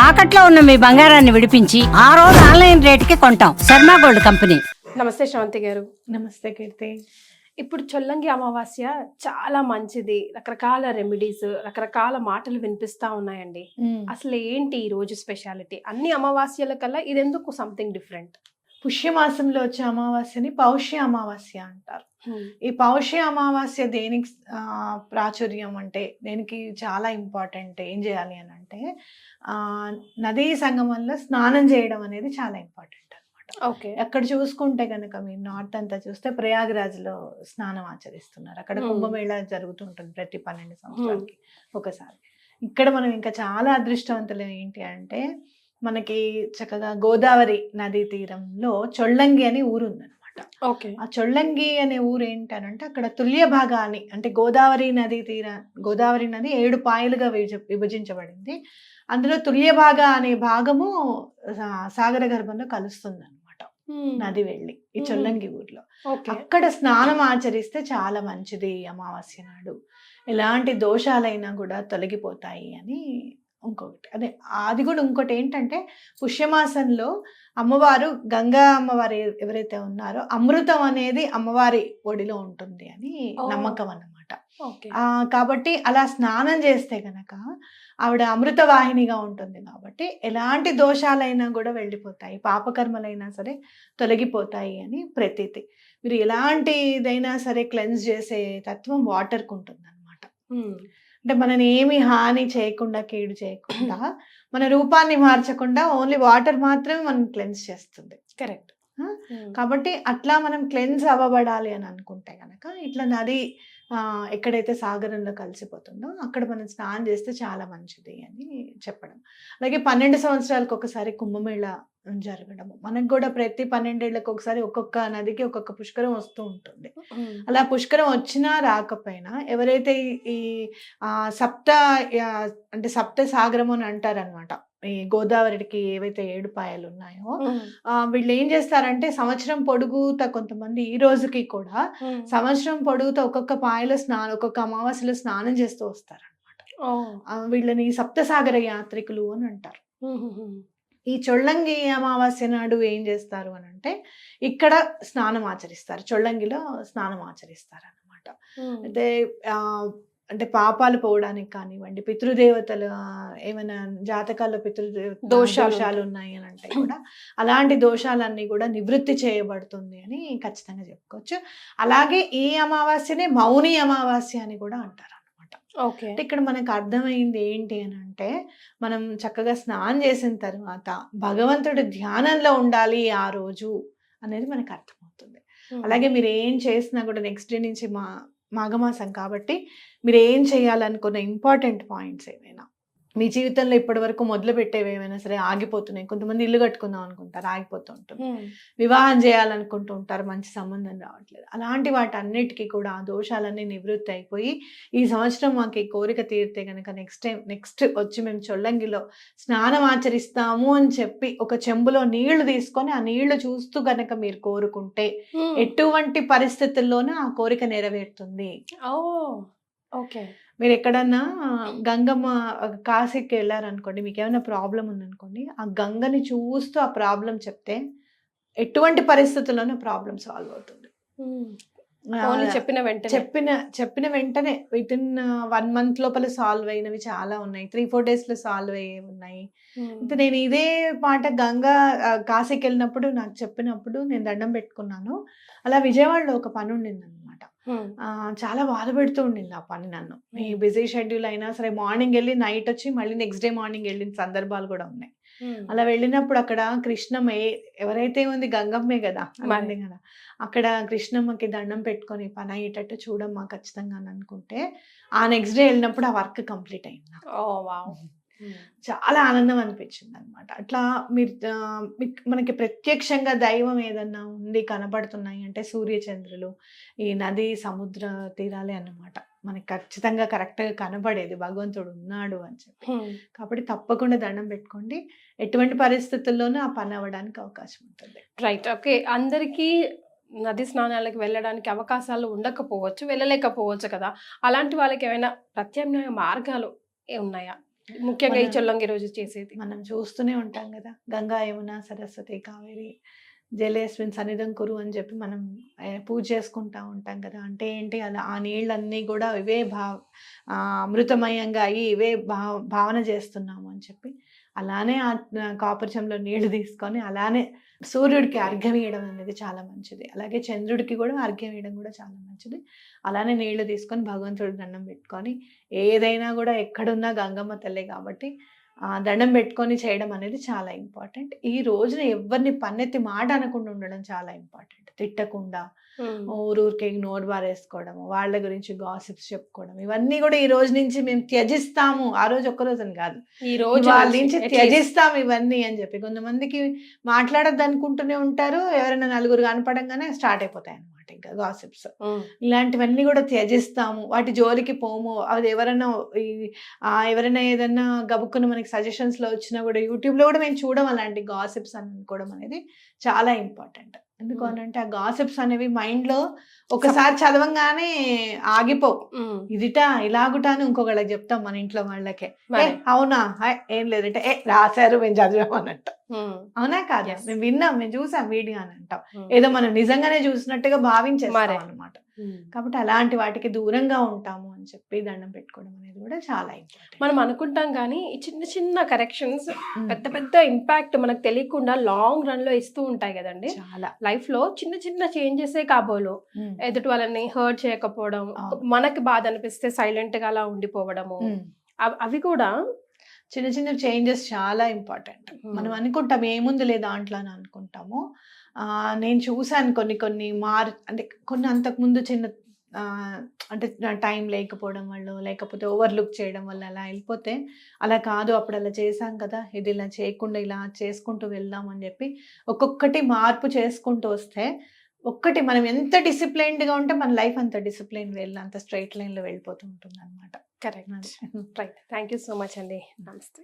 తాకట్లో ఉన్న మీ బంగారాన్ని విడిపించి ఆ రోజు ఆన్లైన్ రేటుకి కొంటాం. Sharma gold company. నమస్తే శ్రవంతి గారు. నమస్తే కీర్తి. ఇప్పుడు చొల్లంగి అమావాస్య చాలా మంచిది, రకరకాల రెమెడీస్, రకరకాల మాటలు వినిపిస్తా ఉన్నాయండి. అసలు ఏంటి ఈ రోజు స్పెషాలిటీ? అన్ని అమావాస్యల కల్లా ఇదెందుకు సంథింగ్ డిఫరెంట్? పుష్యమాసంలో వచ్చే అమావాస్యని పౌష్య అమావాస్య అంటారు. ఈ పౌష్య అమావాస్య దేనికి ప్రాచుర్యం అంటే, దేనికి చాలా ఇంపార్టెంట్. ఏం చేయాలి అని అంటే నదీ సంగమంలో స్నానం చేయడం అనేది చాలా ఇంపార్టెంట్ అనమాట. ఓకే. అక్కడ చూసుకుంటే కనుక మీరు నార్త్ అంతా చూస్తే ప్రయాగ్రాజ్లో స్నానం ఆచరిస్తున్నారు. అక్కడ కుంభమేళా జరుగుతుంటుంది ప్రతి 12 సంవత్సరాలకి ఒకసారి. ఇక్కడ మనం ఇంకా చాలా అదృష్టవంతులు ఏంటి అంటే, మనకి చక్కగా గోదావరి నదీ తీరంలో చొల్లంగి అనే ఊరు ఉందన్నమాట. ఓకే. ఆ చొల్లంగి అనే ఊరు ఏంటనంటే, అక్కడ తుల్య భాగాన్ని అంటే గోదావరి నది 7 పాయలుగా విభజించబడింది. అందులో తుల్య భాగ అనే భాగము సాగర గర్భంలో కలుస్తుంది అనమాట. నది వెళ్ళి ఈ చొల్లంగి ఊర్లో అక్కడ స్నానం ఆచరిస్తే చాలా మంచిది. అమావాస్య నాడు ఎలాంటి దోషాలైనా కూడా తొలగిపోతాయి అని ఇంకొకటి. అదే అది కూడా ఇంకోటి ఏంటంటే, పుష్యమాసంలో అమ్మవారు గంగా అమ్మవారు ఎవరైతే ఉన్నారో అమృతం అనేది అమ్మవారి ఒడిలో ఉంటుంది అని నమ్మకం అన్నమాట. కాబట్టి అలా స్నానం చేస్తే గనక ఆవిడ అమృత వాహినిగా ఉంటుంది. కాబట్టి ఎలాంటి దోషాలైనా కూడా వెళ్ళిపోతాయి, పాపకర్మలైనా సరే తొలగిపోతాయి అని ప్రతీతి. మీరు ఎలాంటిదైనా సరే క్లెన్స్ చేసే తత్వం వాటర్కి ఉంటుంది అనమాట. అంటే మనని ఏమి హాని చేయకుండా, కీడు చేయకుండా, మన రూపాన్ని మార్చకుండా ఓన్లీ వాటర్ మాత్రమే మనం క్లెన్స్ చేస్తుంది. కరెక్ట్. కాబట్టి అట్లా మనం క్లెన్స్ అవ్వబడాలి అని అనుకుంటే కనుక ఇట్లా నది ఎక్కడైతే సాగరంలో కలిసిపోతుందో అక్కడ మనం స్నానం చేస్తే చాలా మంచిది అని చెప్పడం. అలాగే 12 సంవత్సరాలకు ఒకసారి కుంభమేళ జరగడము. మనకు కూడా ప్రతి 12 ఏళ్ళకి ఒకసారి ఒక్కొక్క నదికి ఒక్కొక్క పుష్కరం వస్తూ ఉంటుంది. అలా పుష్కరం వచ్చినా రాకపోయినా ఎవరైతే ఈ సప్త సాగరము అని అంటారనమాట. ఈ గోదావరికి ఏవైతే 7 పాయలు ఉన్నాయో వీళ్ళు ఏం చేస్తారంటే, సంవత్సరం పొడుగుతా కొంతమంది ఈ రోజుకి కూడా సంవత్సరం పొడుగుతా ఒక్కొక్క అమావాస్యలో స్నానం చేస్తూ వస్తారనమాట. వీళ్ళని సప్తసాగర యాత్రికులు అని అంటారు. ఈ చొల్లంగి అమావాస్య నాడు ఏం చేస్తారు అని అంటే, ఇక్కడ స్నానం ఆచరిస్తారు, చొల్లంగిలో స్నానం ఆచరిస్తారు అనమాట. అయితే అంటే పాపాలు పోవడానికి కానివ్వండి, పితృదేవతలు ఏమైనా జాతకాల్లో దోషాలు ఉన్నాయి అని అంటే కూడా అలాంటి దోషాలన్నీ కూడా నివృత్తి చేయబడుతుంది అని ఖచ్చితంగా చెప్పుకోవచ్చు. అలాగే ఈ అమావాస్యనే మౌని అమావాస్య అని కూడా అంటారు అనమాట. అంటే ఇక్కడ మనకు అర్థమైంది ఏంటి అని అంటే, మనం చక్కగా స్నానం చేసిన తర్వాత భగవంతుడి ధ్యానంలో ఉండాలి ఆ రోజు అనేది మనకు అర్థమవుతుంది. అలాగే మీరు ఏం చేసినా కూడా నెక్స్ట్ డే నుంచి మాఘమాసం కాబట్టి మీరు ఏం చేయాలనుకున్న ఇంపార్టెంట్ పాయింట్స్ ఏమైనా మీ జీవితంలో ఇప్పటి వరకు మొదలు పెట్టేవి ఏమైనా సరే ఆగిపోతున్నాయి. కొంతమంది ఇల్లు కట్టుకుందాం అనుకుంటారు, ఆగిపోతూ ఉంటుంది. వివాహం చేయాలనుకుంటూ ఉంటారు, మంచి సంబంధం రావట్లేదు. అలాంటి వాటన్నిటికీ కూడా ఆ దోషాలన్నీ నివృత్తి అయిపోయి, ఈ సంవత్సరం మాకు ఈ కోరిక తీరితే కనుక నెక్స్ట్ వచ్చి మేము చొల్లంగిలో స్నానం ఆచరిస్తాము అని చెప్పి ఒక చెంబులో నీళ్లు తీసుకొని ఆ నీళ్లు చూస్తూ కనుక మీరు కోరుకుంటే ఎటువంటి పరిస్థితుల్లోనూ ఆ కోరిక నెరవేరుతుంది. ఓకే. మీరు ఎక్కడన్నా గంగమ్మ కాశీకి వెళ్ళారనుకోండి, మీకు ఏమైనా ప్రాబ్లం ఉందనుకోండి, ఆ గంగని చూస్తూ ఆ ప్రాబ్లం చెప్తే ఎటువంటి పరిస్థితుల్లోనూ ప్రాబ్లం సాల్వ్ అవుతుంది. చెప్పిన వెంటనే వితిన్ 1 month లోపల సాల్వ్ అయినవి చాలా ఉన్నాయి. 3-4 days సాల్వ్ అయ్యేవి ఉన్నాయి. నేను ఇదే మాట కాశీకి వెళ్ళినప్పుడు నాకు చెప్పినప్పుడు నేను దండం పెట్టుకున్నాను. అలా విజయవాడలో ఒక పని ఉండింది అనమాట. చాలా బాధ పెడుతూ ఉండింది ఆ పని నన్ను. ఈ బిజీ షెడ్యూల్ అయినా సరే మార్నింగ్ వెళ్ళి నైట్ వచ్చి మళ్ళీ నెక్స్ట్ డే మార్నింగ్ వెళ్ళిన సందర్భాలు కూడా ఉన్నాయి. అలా వెళ్ళినప్పుడు అక్కడ కృష్ణమ్మ ఎవరైతే ఉంది గంగమ్మే కదా అంది కదా, అక్కడ కృష్ణమ్మకి దండం పెట్టుకొని పని అయ్యేటట్టు చూడమ్మా ఖచ్చితంగా అని అనుకుంటే ఆ నెక్స్ట్ డే వెళ్ళినప్పుడు ఆ వర్క్ కంప్లీట్ అయింది. చాలా ఆనందం అనిపించింది అనమాట. అట్లా మనకి ప్రత్యక్షంగా దైవం ఏదన్నా ఉంది కనబడుతున్నాయి అంటే సూర్యచంద్రులు, ఈ నది సముద్ర తీరాలే అన్నమాట. మనకి ఖచ్చితంగా కరెక్ట్గా కనబడేది భగవంతుడు ఉన్నాడు అని చెప్పి. కాబట్టి తప్పకుండా దండం పెట్టుకోండి, ఎటువంటి పరిస్థితుల్లోనూ ఆ పని అవ్వడానికి అవకాశం ఉంటుంది. రైట్. ఓకే. అందరికీ నది స్నానాలకు వెళ్ళడానికి అవకాశాలు ఉండకపోవచ్చు, వెళ్ళలేకపోవచ్చు కదా. అలాంటి వాళ్ళకి ఏమైనా ప్రత్యామ్నాయ మార్గాలు ఉన్నాయా? ముఖ్యంగా ఈ మన- చొల్లంగి రోజు చేసేది. మనం చూస్తూనే ఉంటాం కదా, గంగా యమున సరస్వతి కావేరి జలేస్మిన్ సన్నిధం కురు అని చెప్పి మనం పూజ చేసుకుంటా ఉంటాం కదా. అంటే ఏంటి, అలా ఆ నీళ్ళన్నీ కూడా ఇవే అమృతమయంగా అయ్యి ఇవే భావన చేస్తున్నాము అని చెప్పి, అలానే ఆ కాపర్ చెంబులో నీళ్లు తీసుకొని అలానే సూర్యుడికి అర్ఘ్యం ఇవ్వడం అనేది చాలా మంచిది. అలాగే చంద్రుడికి కూడా అర్ఘ్యం ఇవ్వడం కూడా చాలా మంచిది. అలానే నీళ్లు తీసుకొని భగవంతుడికి దండం పెట్టుకొని, ఏదైనా కూడా ఎక్కడున్నా గంగమ్మ తల్లే కాబట్టి దండం పెట్టుకొని చేయడం అనేది చాలా ఇంపార్టెంట్. ఈ రోజున ఎవరిని పన్నెత్తి మాట అనకుండా ఉండడం చాలా ఇంపార్టెంట్. తిట్టకుండా ఊరూరికి నోరు బారేసుకోవడము, వాళ్ళ గురించి గాసిప్స్ చెప్పుకోవడం, ఇవన్నీ కూడా ఈ రోజు నుంచి మేము త్యజిస్తాము. ఆ రోజు ఒక్క రోజని కాదు, ఈ రోజు వాళ్ళ నుంచి త్యజిస్తాం ఇవన్నీ అని చెప్పి. కొంతమందికి మాట్లాడద్దు అనుకుంటూనే ఉంటారు, ఎవరైనా నలుగురు కనపడంగానే స్టార్ట్ అయిపోతాయి అన్నమాట ఇంకా గాసిప్స్. ఇలాంటివన్నీ కూడా త్యజిస్తాము, వాటి జోలికి పోము. అది ఎవరైనా ఏదన్నా గబుక్కున మనకి సజెషన్స్ లో వచ్చినా కూడా యూట్యూబ్ లో కూడా మేము చూడడం అలాంటి గాసిప్స్ అనుకోవడం అనేది చాలా ఇంపార్టెంట్. ఎందుకు అనంటే ఆ గాసిప్స్ అనేవి మైండ్ లో ఒకసారి చదవంగానే ఆగిపోవు. ఇదిట ఇలాగుట అని ఇంకొకళ్ళకి చెప్తాం మన ఇంట్లో వాళ్ళకే, అవునా ఏం లేదంటే రాశారు మేము చదివాం అన్నట్టు. అవునా కాదు, మేము విన్నాం, మేము చూసాం వీడియో అని అంటాం. ఏదో మనం నిజంగానే చూసినట్టుగా భావించేస్తాం అన్నమాట. కాబట్టి అలాంటి వాటికి దూరంగా ఉంటాము అని చెప్పి దండం పెట్టుకోవడం అనేది కూడా చాలా ఇంపార్టెంట్. మనం అనుకుంటాం కానీ ఈ చిన్న చిన్న కరెక్షన్స్ పెద్ద పెద్ద ఇంపాక్ట్ మనకు తెలియకుండా లాంగ్ రన్ లో ఇస్తూ ఉంటాయి కదండి. చాలా లైఫ్ లో చిన్న చిన్న చేంజెసే కాబోలు, ఎదుటి వాళ్ళని హర్ట్ చేయకపోవడం, మనకి బాధ అనిపిస్తే సైలెంట్ గా అలా ఉండిపోవడము, అవి కూడా చిన్న చిన్న చేంజెస్ చాలా ఇంపార్టెంట్. మనం అనుకుంటాం ఏముంది లేదు దాంట్లో అని అనుకుంటాము. నేను చూసాను కొన్ని అంటే కొన్ని అంతకుముందు చిన్న అంటే టైం లేకపోవడం వల్ల, లేకపోతే ఓవర్లుక్ చేయడం వల్ల అలా వెళ్ళిపోతే, అలా కాదు అప్పుడు అలా చేసాం కదా, ఇది ఇలా చేయకుండా ఇలా చేసుకుంటూ వెళ్దాం అని చెప్పి ఒక్కొక్కటి మార్పు చేసుకుంటూ వస్తే, ఒక్కటి మనం ఎంత డిసిప్లైన్డ్గా ఉంటే మన లైఫ్ అంత డిసిప్లైన్ అంత స్ట్రైట్ లైన్లో వెళ్ళిపోతూ ఉంటుంది అనమాట. Correct. Right. Thank you so much అండి. నమస్తే.